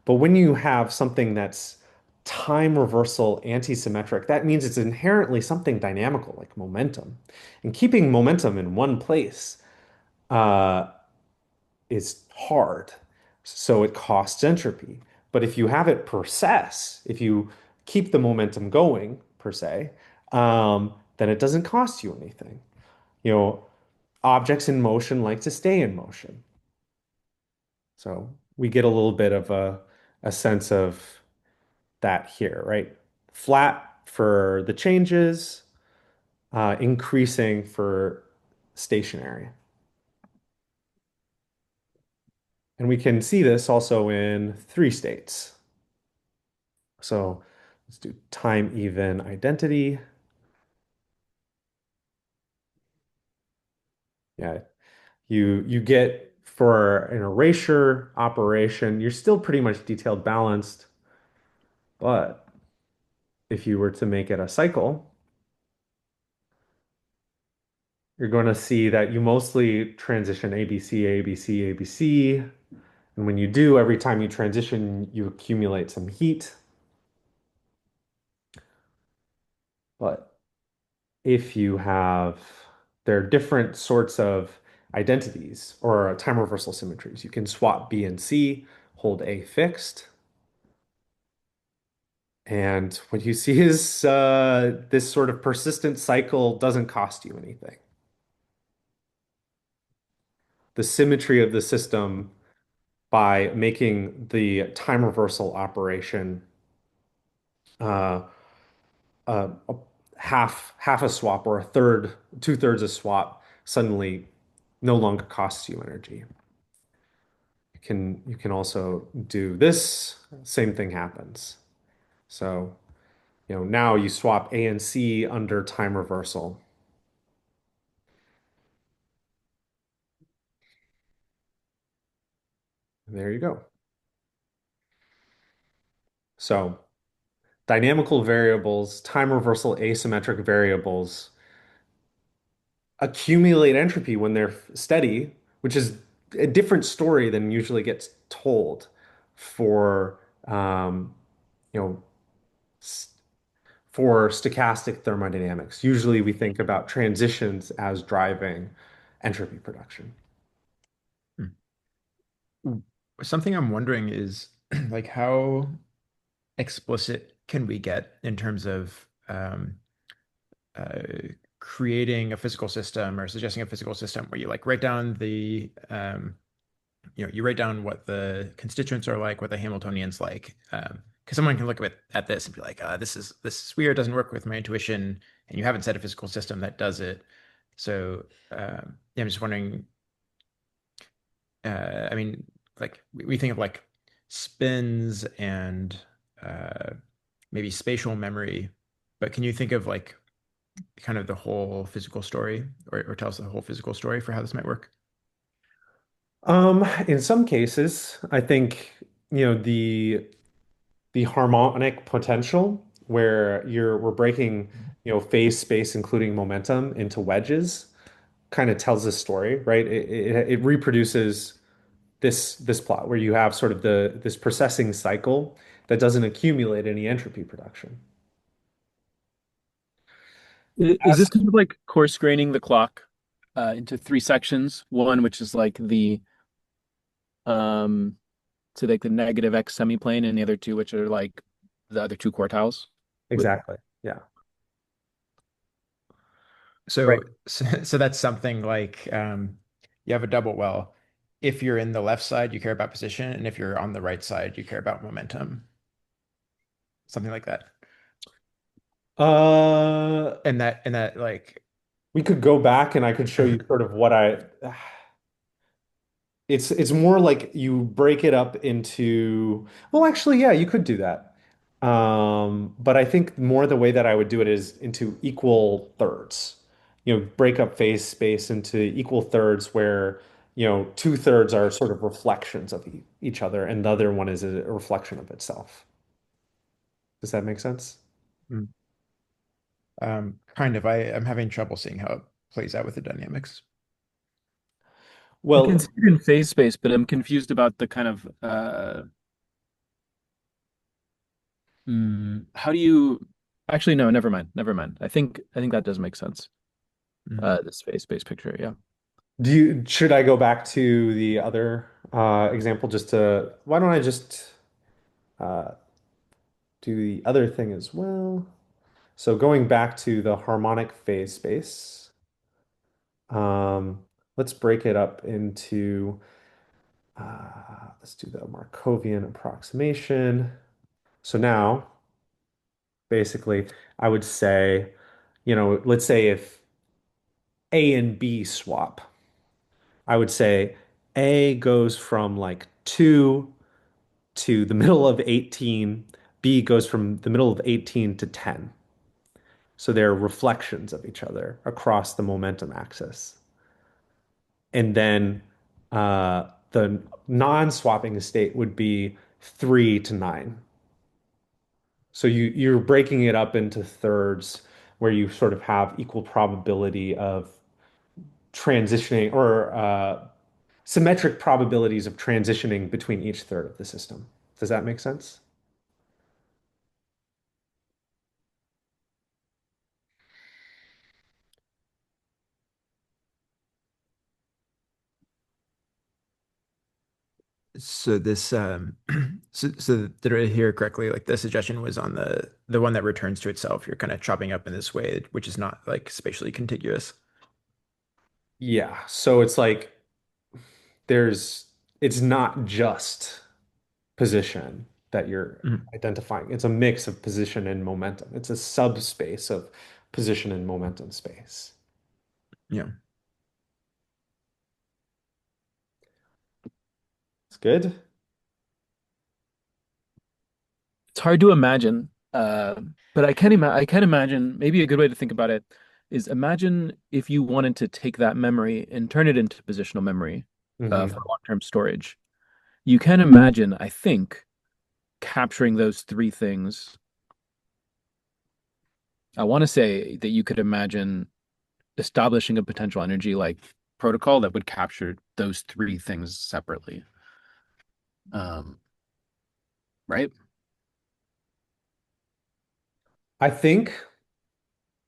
Speaker 1: But when you have something that's time reversal anti-symmetric, that means it's inherently something dynamical, like momentum. And keeping momentum in one place uh, is hard. So it costs entropy. But if you have it process, if you keep the momentum going, per se, then it doesn't cost you anything. You know, objects in motion like to stay in motion. So we get a little bit of a sense of that here, right? Flat for the changes, increasing for stationary. And we can see this also in three states. So let's do time even identity. Yeah, you get for an erasure operation, you're still pretty much detailed balanced, but if you were to make it a cycle, you're going to see that you mostly transition ABC, ABC, ABC. And when you do, every time you transition, you accumulate some heat. But if you have, there are different sorts of identities or time reversal symmetries. You can swap B and C, hold A fixed. And what you see is this sort of persistent cycle doesn't cost you anything. The symmetry of the system by making the time reversal operation uh, a half a swap or a third, two-thirds a swap suddenly no longer costs you energy. You can also do this, same thing happens. So, now you swap A and C under time reversal. There you go. So, dynamical variables, time reversal asymmetric variables accumulate entropy when they're steady, which is a different story than usually gets told for you know s- for stochastic thermodynamics. Usually we think about transitions as driving entropy production.
Speaker 2: Hmm. Something I'm wondering is like how explicit can we get in terms of uh, creating a physical system or suggesting a physical system where you like write down the you write down what the constituents are like, what the Hamiltonian's like. Because someone can look at this and be like, this is weird, doesn't work with my intuition, and you haven't set a physical system that does it. So yeah, I'm just wondering. I mean, like we think of like spins and uh, maybe spatial memory, but can you think of like kind of the whole physical story or tell us the whole physical story for how this might work?
Speaker 1: In some cases, I think, the harmonic potential where we're breaking, phase space, including momentum, into wedges, kind of tells this story, right? It reproduces this plot where you have sort of this processing cycle that doesn't accumulate any entropy production.
Speaker 4: Is this kind of like coarse graining the clock into three sections? One, which is like the um to like the negative x semiplane, and the other two, which are like the other two quartiles. With
Speaker 1: Exactly. Yeah. Right.
Speaker 2: So that's something like you have a double well. If you're in the left side, you care about position, and if you're on the right side, you care about momentum. Something like that.
Speaker 1: Uh,
Speaker 2: And that like
Speaker 1: we could go back and I could show you sort of what it's more like you break it up into, well, actually, yeah, you could do that. But I think more the way that I would do it is into equal thirds. Break up phase space into equal thirds where, two-thirds are sort of reflections of each other, and the other one is a reflection of itself. Does that make sense?
Speaker 2: Mm. Kind of. I'm having trouble seeing how it plays out with the dynamics.
Speaker 4: I can
Speaker 1: Well,
Speaker 4: see it in phase space, but I'm confused about the kind of how do you actually no, never mind. Never mind. I think that does make sense.
Speaker 2: Mm.
Speaker 4: This phase space picture, yeah.
Speaker 1: should I go back to the other example why don't I just uh, do the other thing as well? So going back to the harmonic phase space, um, let's break it up into, let's do the Markovian approximation. So now, basically, I would say, let's say if A and B swap, I would say A goes from like 2 to the middle of 18, B goes from the middle of 18 to 10. So they're reflections of each other across the momentum axis. And then the non-swapping state would be 3 to 9. So you're breaking it up into thirds where you sort of have equal probability of transitioning or symmetric probabilities of transitioning between each third of the system. Does that make sense?
Speaker 2: So this so did I hear correctly? Like the suggestion was on the one that returns to itself. You're kind of chopping up in this way, which is not like spatially contiguous.
Speaker 1: Yeah. So it's like there's it's not just position that you're
Speaker 2: Mhm.
Speaker 1: identifying. It's a mix of position and momentum. It's a subspace of position and momentum space.
Speaker 2: Yeah.
Speaker 1: It's good.
Speaker 4: It's hard to imagine, but I can imagine maybe a good way to think about it is imagine if you wanted to take that memory and turn it into positional memory for
Speaker 1: Hmm.
Speaker 4: long-term storage. You can imagine, I think, capturing those three things. I want to say that you could imagine establishing a potential energy like protocol that would capture those three things separately. Um, right?
Speaker 1: I think,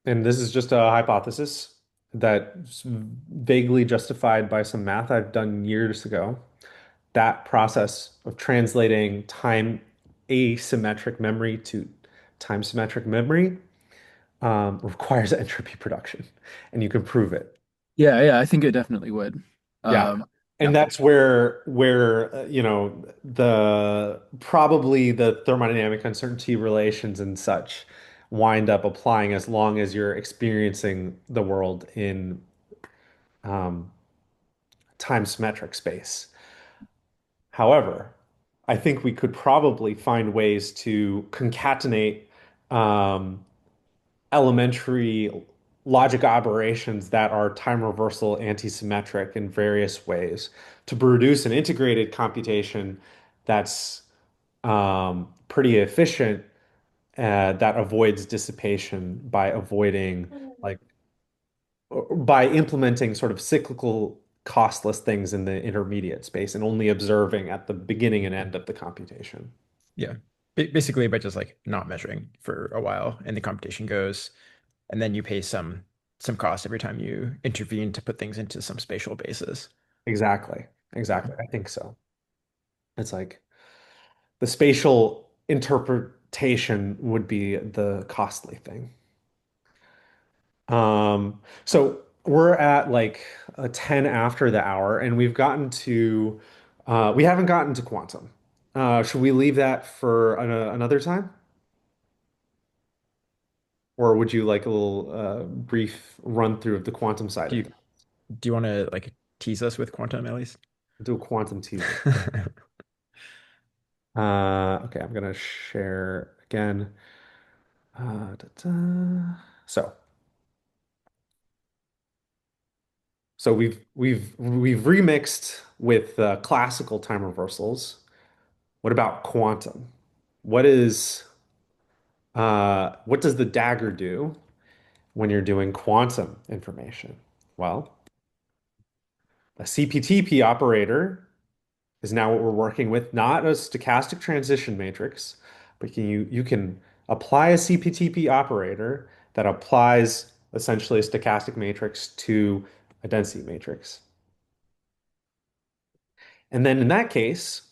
Speaker 1: and this is just a hypothesis that's vaguely justified by some math I've done years ago, that process of translating time asymmetric memory to time symmetric memory requires entropy production, and you can prove it.
Speaker 4: Yeah, yeah, I think it definitely would.
Speaker 1: Yeah.
Speaker 4: Yeah.
Speaker 1: And that's where the probably the thermodynamic uncertainty relations and such wind up applying as long as you're experiencing the world in um, time symmetric space. However, I think we could probably find ways to concatenate um, elementary logic operations that are time reversal anti-symmetric in various ways to produce an integrated computation that's pretty efficient that avoids dissipation by avoiding like by implementing sort of cyclical costless things in the intermediate space and only observing at the beginning and end of the computation.
Speaker 2: Yeah. Basically by just like not measuring for a while and the computation goes, and then you pay some cost every time you intervene to put things into some spatial basis.
Speaker 1: Exactly.
Speaker 2: Yeah.
Speaker 1: Exactly. I think so. It's like the spatial interpretation would be the costly thing. So we're at like a 10 after the hour, and we haven't gotten to quantum. Should we leave that for another time? Or would you like a little brief run through of the quantum side
Speaker 2: Do
Speaker 1: of
Speaker 2: you
Speaker 1: things?
Speaker 2: do you want to like tease us with quantum at least?
Speaker 1: Do a quantum teaser. Okay, I'm gonna share again. So, so we've remixed with classical time reversals. What about quantum? What is what does the dagger do when you're doing quantum information? Well, a CPTP operator is now what we're working with, not a stochastic transition matrix, but you can apply a CPTP operator that applies essentially a stochastic matrix to a density matrix. And then in that case,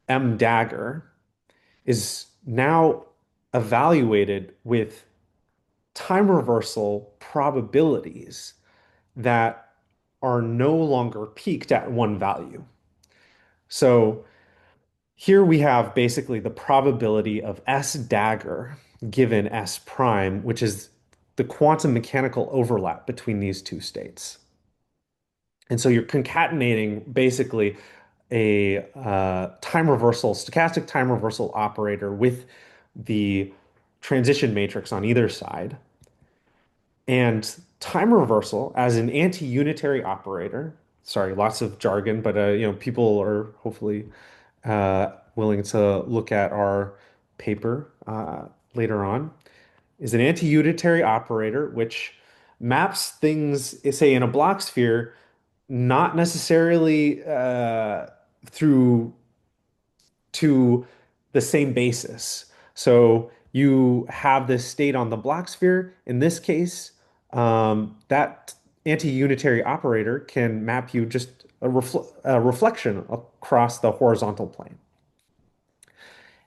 Speaker 1: M dagger is now evaluated with time reversal probabilities that are no longer peaked at one value. So here we have basically the probability of S dagger given S prime, which is the quantum mechanical overlap between these two states. And so you're concatenating basically a time reversal, stochastic time reversal operator with the transition matrix on either side. And time reversal as an anti-unitary operator, sorry, lots of jargon, but people are hopefully willing to look at our paper later on, is an anti-unitary operator which maps things, say, in a block sphere, not necessarily through to the same basis. So you have this state on the block sphere. In this case, that anti-unitary operator can map you just a reflection across the horizontal plane.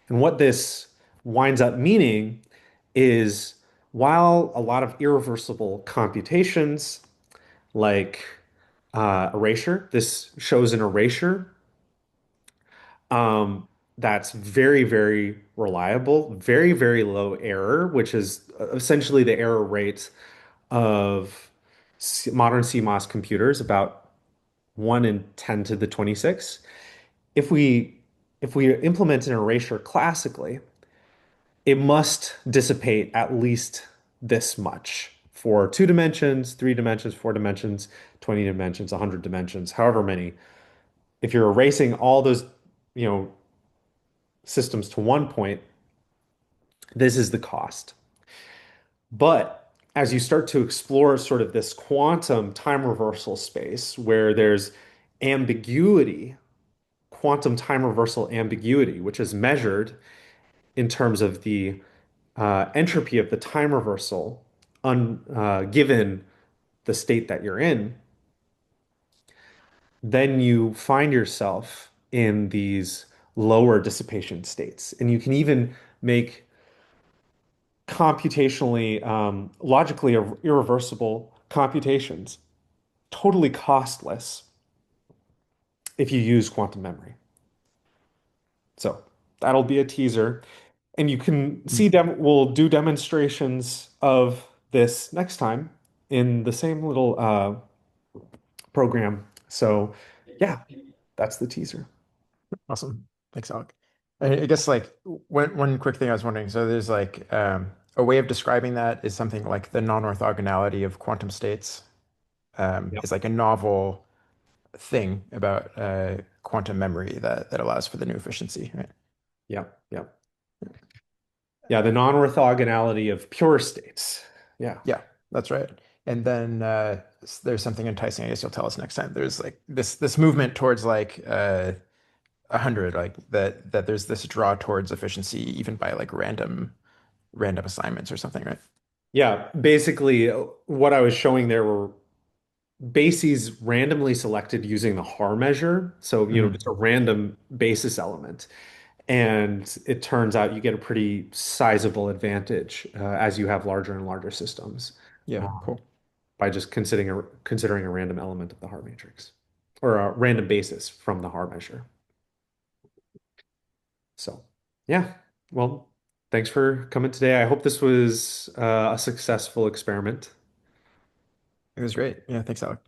Speaker 1: And what this winds up meaning is while a lot of irreversible computations like erasure, this shows an erasure um, that's very, very reliable, very, very low error, which is essentially the error rate of modern CMOS computers, about 1 in 10 to the 26. If we if we implement an erasure classically, it must dissipate at least this much for 2 dimensions, 3 dimensions, 4 dimensions, 20 dimensions, 100 dimensions, however many. If you're erasing all those, you know, systems to one point, this is the cost. But as you start to explore sort of this quantum time reversal space where there's ambiguity, quantum time reversal ambiguity, which is measured in terms of the entropy of the time reversal given the state that you're in, then you find yourself in these lower dissipation states. And you can even make computationally, logically irreversible computations totally costless if you use quantum memory. So that'll be a teaser. And you can see we'll do demonstrations of this next time in the same little program. So yeah, that's the teaser.
Speaker 2: Awesome. Thanks, Alec. I guess like one quick thing I was wondering. So there's like a way of describing that is something like the non-orthogonality of quantum states
Speaker 1: Yep.
Speaker 2: is like a novel thing about quantum memory that allows for the new efficiency, right?
Speaker 1: Yep. Yep. Yeah, the non-orthogonality of pure states. Yeah.
Speaker 2: Yeah, that's right. And then there's something enticing. I guess you'll tell us next time. There's like this movement towards like 100, like that there's this draw towards efficiency even by like random assignments or something, right?
Speaker 1: Yeah, basically what I was showing there were bases randomly selected using the Haar measure. So,
Speaker 2: Hmm.
Speaker 1: it's a random basis element. And it turns out you get a pretty sizable advantage as you have larger and larger systems
Speaker 2: Yeah,
Speaker 1: um,
Speaker 2: cool.
Speaker 1: by just considering a random element of the Haar matrix or a random basis from the Haar measure. So, yeah, well, thanks for coming today. I hope this was a successful experiment.
Speaker 2: It was great. Yeah, thanks, Alec.